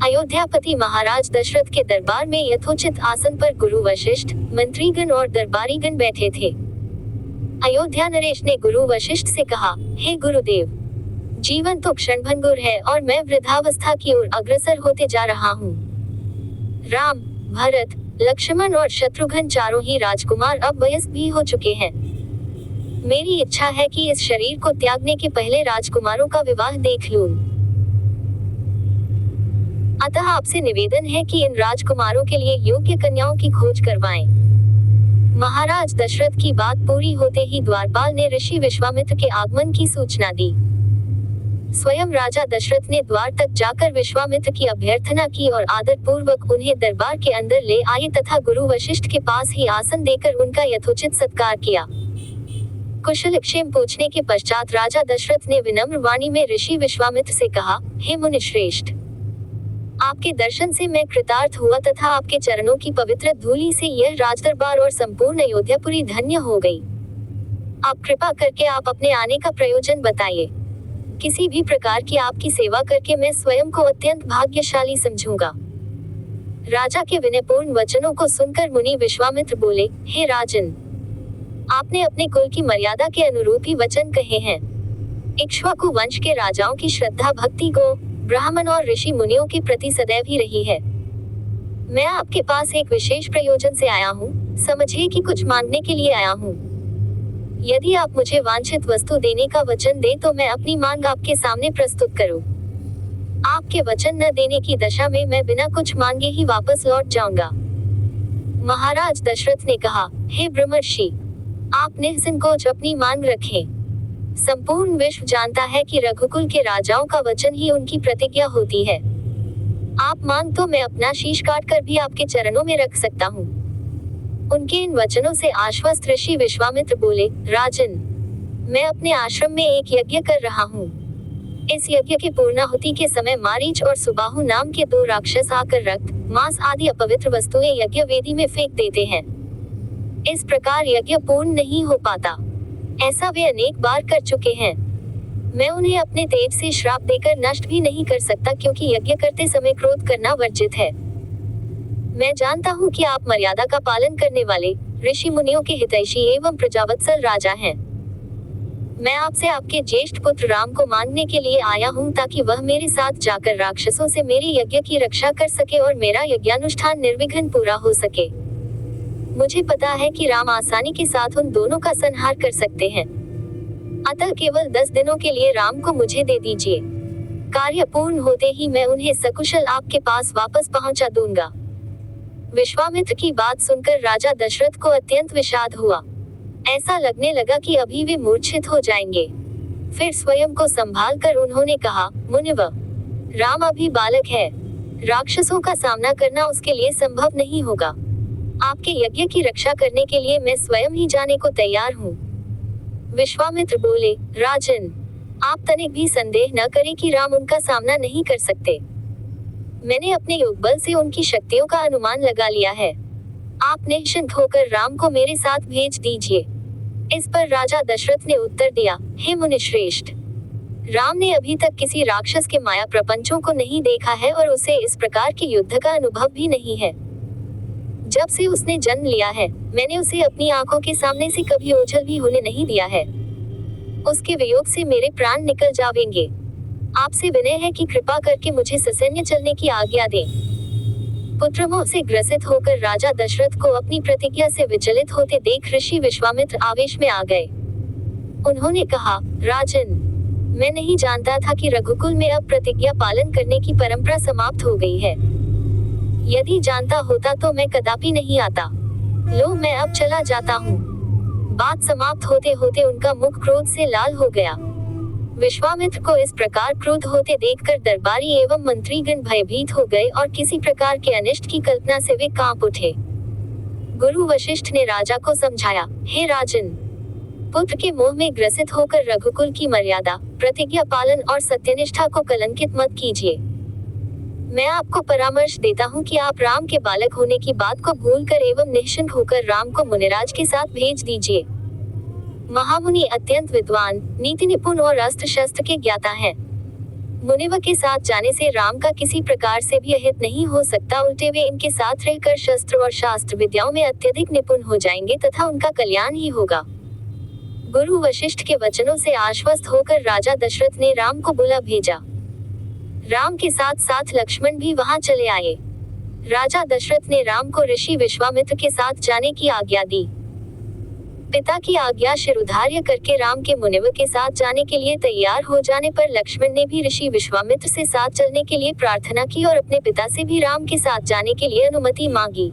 अयोध्यापति महाराज दशरथ के दरबार में यथोचित आसन पर गुरु वशिष्ठ, मंत्रीगण और दरबारीगण बैठे थे। अयोध्या नरेश ने गुरु वशिष्ठ से कहा, हे गुरुदेव, जीवन तो क्षणभंगुर है और मैं वृद्धावस्था की ओर अग्रसर होते जा रहा हूँ। राम, भरत, लक्ष्मण और शत्रुघ्न चारों ही राजकुमार अब वयस्क भी हो चुके हैं। मेरी इच्छा है कि इस शरीर को त्यागने के पहले राजकुमारों का विवाह देख लूं। अतः आपसे निवेदन है कि इन राजकुमारों के लिए योग्य कन्याओं की खोज करवाएं। महाराज दशरथ की बात पूरी होते ही द्वारपाल ने ऋषि विश्वामित्र के आगमन की सूचना दी। स्वयं राजा दशरथ ने द्वार तक जाकर विश्वामित्र की अभ्यर्थना की और आदर पूर्वक उन्हें दरबार के अंदर ले आए तथा गुरु वशिष्ठ के पास ही आसन देकर उनका यथोचित सत्कार किया। कुशल क्षेम पूछने के पश्चात राजा दशरथ ने विनम्र वाणी में ऋषि विश्वामित्र से कहा, हे मुनिश्रेष्ठ, आपके दर्शन से मैं कृतार्थ हुआ तथा आपके चरणों की पवित्र धूलि से यह राजदरबार और संपूर्ण अयोध्यापुरी धन्य हो गई। आप कृपा करके आप अपने आने का प्रयोजन बताइए। किसी भी प्रकार की आपकी सेवा करके मैं स्वयं को अत्यंत भाग्यशाली समझूंगा। राजा के विनयपूर्ण वचनों को सुनकर मुनि विश्वामित्र बोले, हे राजन, आपने अपने कुल की मर्यादा के अनुरूप ही वचन कहे हैं। इक्ष्वाकु वंश के राजाओं की श्रद्धा भक्ति गो, ब्राह्मण और ऋषि मुनियों के प्रति सदैव ही रही है। मैं आपके पास एक विशेष प्रयोजन से आया हूँ, समझिए कि कुछ मांगने के लिए आया हूँ। यदि आप मुझे वांछित वस्तु देने का वचन दे तो मैं अपनी मांग आपके सामने प्रस्तुत करूँ। आपके वचन न देने की दशा में मैं बिना कुछ मांगे ही वापस लौट जाऊंगा। महाराज दशरथ ने कहा, हे ब्रह्मर्षि, आप निःसंकोच अपनी मांग रखें। संपूर्ण विश्व जानता है कि रघुकुल के राजाओं का वचन ही उनकी प्रतिज्ञा होती है। आप मांग तो मैं अपना शीश काट कर भी आपके चरणों में रख सकता हूँ। उनके इन वचनों से आश्वस्त ऋषि विश्वामित्र बोले, राजन, मैं अपने आश्रम में एक यज्ञ कर रहा हूँ। इस यज्ञ के पूर्णाहुति के समय मारीच और सुबाहु नाम के 2 राक्षस आकर रक्त, मांस आदि अपवित्र वस्तुएं यज्ञ वेदी में फेंक देते हैं। इस प्रकार यज्ञ पूर्ण नहीं हो पाता। ऐसा वे अनेक बार कर चुके हैं। मैं उन्हें अपने तेज से श्राप देकर नष्ट भी नहीं कर सकता, क्योंकि यज्ञ करते समय क्रोध करना वर्जित है। मैं जानता हूँ कि आप मर्यादा का पालन करने वाले, ऋषि मुनियों के हितैषी एवं प्रजावत्सल राजा हैं। मैं आपसे आपके ज्येष्ठ पुत्र राम को मांगने के लिए आया हूँ, ताकि वह मेरे साथ जाकर राक्षसों से मेरे यज्ञ की रक्षा कर सके और मेरा यज्ञानुष्ठान निर्विघ्न पूरा हो सके। मुझे पता है कि राम आसानी के साथ उन दोनों का संहार कर सकते हैं। अतः केवल 10 दिनों के लिए राम को मुझे दे दीजिए। कार्य पूर्ण होते ही मैं उन्हें सकुशल आपके पास वापस पहुंचा दूंगा। विश्वामित्र की बात सुनकर राजा दशरथ को अत्यंत विषाद हुआ। ऐसा लगने लगा कि अभी वे मूर्छित हो जाएंगे। फिर स्वयं को संभाल कर उन्होंने कहा, मुनिव, राम अभी बालक है। राक्षसों का सामना करना उसके लिए संभव नहीं होगा। आपके यज्ञ की रक्षा करने के लिए मैं स्वयं ही जाने को तैयार हूँ। विश्वामित्र बोले, राजन, आप तनिक भी संदेह न करें कि राम उनका सामना नहीं कर सकते। मैंने अपने योगबल से उनकी शक्तियों का अनुमान लगा लिया है। आप निश्चिंत होकर राम को मेरे साथ भेज दीजिए। इस पर राजा दशरथ ने उत्तर दिया, हे मुनिश्रेष्ठ, राम ने अभी तक किसी राक्षस के माया प्रपंचों को नहीं देखा है और उसे इस प्रकार के युद्ध का अनुभव भी नहीं है। जब से उसने जन्म लिया है, मैंने उसे अपनी आंखों के सामने से कभी ओझल भी होने नहीं दिया है। उसके वियोग से मेरे प्राण निकल जावेंगे। आपसे विनय है कि कृपा करके मुझे ससैन्य चलने की आज्ञा दें। पुत्रमोह से ग्रसित होकर राजा दशरथ को अपनी प्रतिज्ञा से विचलित होते देख ऋषि विश्वामित्र आवेश में आ गए। उन्होंने कहा, राजन, मैं नहीं जानता था कि रघुकुल में अब प्रतिज्ञा पालन करने की परंपरा समाप्त हो गई है। यदि जानता होता तो मैं कदापि नहीं आता। लो, मैं अब चला जाता हूँ। बात समाप्त होते होते उनका मुख क्रोध से लाल हो गया। विश्वामित्र को इस प्रकार क्रोध होते देखकर दरबारी एवं मंत्रीगण भयभीत हो गए और किसी प्रकार के अनिष्ट की कल्पना से वे कांप उठे। गुरु वशिष्ठ ने राजा को समझाया, हे राजन, पुत्र के मोह में ग्रसित होकर रघुकुल की मर्यादा, प्रतिज्ञा पालन और सत्यनिष्ठा को कलंकित मत कीजिए। मैं आपको परामर्श देता हूँ कि आप राम के बालक होने की बात को भूलकर एवं निश्चिंत होकर राम को मुनिराज के साथ भेज दीजिए। महामुनि अत्यंत विद्वान, नीति निपुण और अस्त्र शस्त्र के ज्ञाता हैं। मुनिव के साथ जाने से राम का किसी प्रकार से भी अहित नहीं हो सकता, उल्टे वे इनके साथ रहकर शस्त्र और शास्त्र विद्याओं में अत्यधिक निपुण हो जाएंगे तथा उनका कल्याण ही होगा। गुरु वशिष्ठ के वचनों से आश्वस्त होकर राजा दशरथ ने राम को बुला भेजा। राम के साथ साथ लक्ष्मण भी वहां चले आए। राजा दशरथ ने राम को ऋषि विश्वामित्र के साथ जाने की आज्ञा दी। पिता की आज्ञा शिरोधार्य करके राम के मुनिव के साथ जाने के लिए तैयार हो जाने पर लक्ष्मण ने भी ऋषि विश्वामित्र से साथ चलने के लिए प्रार्थना की और अपने पिता से भी राम के साथ जाने के लिए अनुमति मांगी।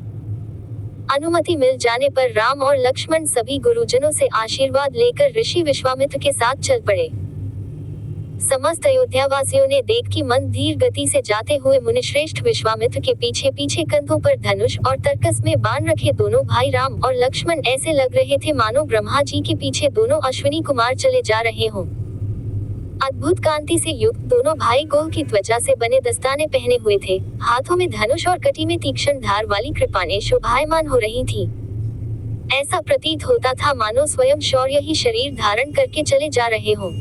अनुमति मिल जाने पर राम और लक्ष्मण सभी गुरुजनों से आशीर्वाद लेकर ऋषि विश्वामित्र के साथ चल पड़े। समस्त अयोध्या वासियों ने देख कि मंद गति से जाते हुए मुनिश्रेष्ठ विश्वामित्र के पीछे पीछे कंधों पर धनुष और तरकस में बाण रखे दोनों भाई राम और लक्ष्मण ऐसे लग रहे थे मानो ब्रह्मा जी के पीछे दोनों अश्विनी कुमार चले जा रहे हों। अद्भुत कांति से युक्त दोनों भाई गोह की त्वचा से बने दस्ताने पहने हुए थे। हाथों में धनुष और कटी में तीक्ष्ण धार वाली कृपाणें शोभायमान हो रही थी। ऐसा प्रतीत होता था मानो स्वयं शौर्य ही शरीर धारण करके चले जा रहे हों।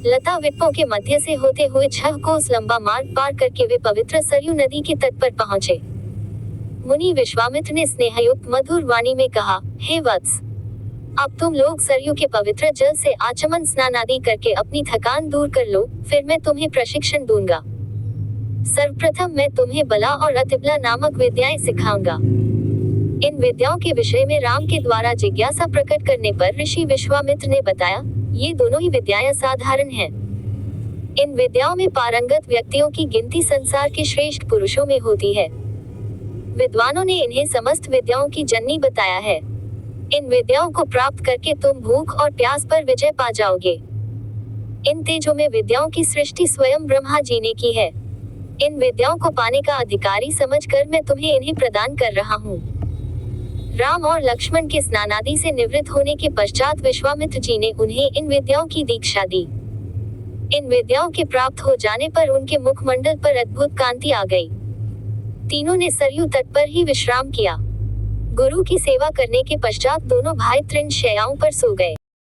लता विप्पों के मध्य से होते हुए 6 कोस लंबा मार्ग पार करके वे पवित्र सरयू नदी के तट पर पहुंचे। मुनि विश्वामित्र ने स्नेहयुक्त मधुर वाणी में कहा, हे वत्स, अब तुम लोग सरयू के पवित्र जल से आचमन स्नान आदि करके अपनी थकान दूर कर लो, फिर मैं तुम्हें प्रशिक्षण दूंगा। सर्वप्रथम मैं तुम्हें बला और अतिबला नामक विद्याएं सिखाऊंगा। इन विद्याओं के विषय में राम के द्वारा जिज्ञासा प्रकट करने पर ऋषि विश्वामित्र ने बताया, ये दोनों ही विद्याएं साधारण हैं। इन विद्याओं में पारंगत व्यक्तियों की गिनती संसार के श्रेष्ठ पुरुषों में होती है। विद्वानों ने इन्हें समस्त विद्याओं की जननी बताया है। इन विद्याओं को प्राप्त करके तुम भूख और प्यास पर विजय पा जाओगे। इन तेजों में विद्याओं की सृष्टि स्वयं ब्रह्मा जी ने की है। इन विद्याओं को पाने का अधिकारी समझकर मैं तुम्हें इन्हें प्रदान कर रहा हूँ। राम और लक्ष्मण के स्नानादि से निवृत्त होने के पश्चात विश्वामित्र जी ने उन्हें इन विद्याओं की दीक्षा दी। इन विद्याओं के प्राप्त हो जाने पर उनके मुखमंडल पर अद्भुत कांति आ गई। तीनों ने सरयू तट पर ही विश्राम किया। गुरु की सेवा करने के पश्चात दोनों भाई तृण शैयाओं पर सो गए।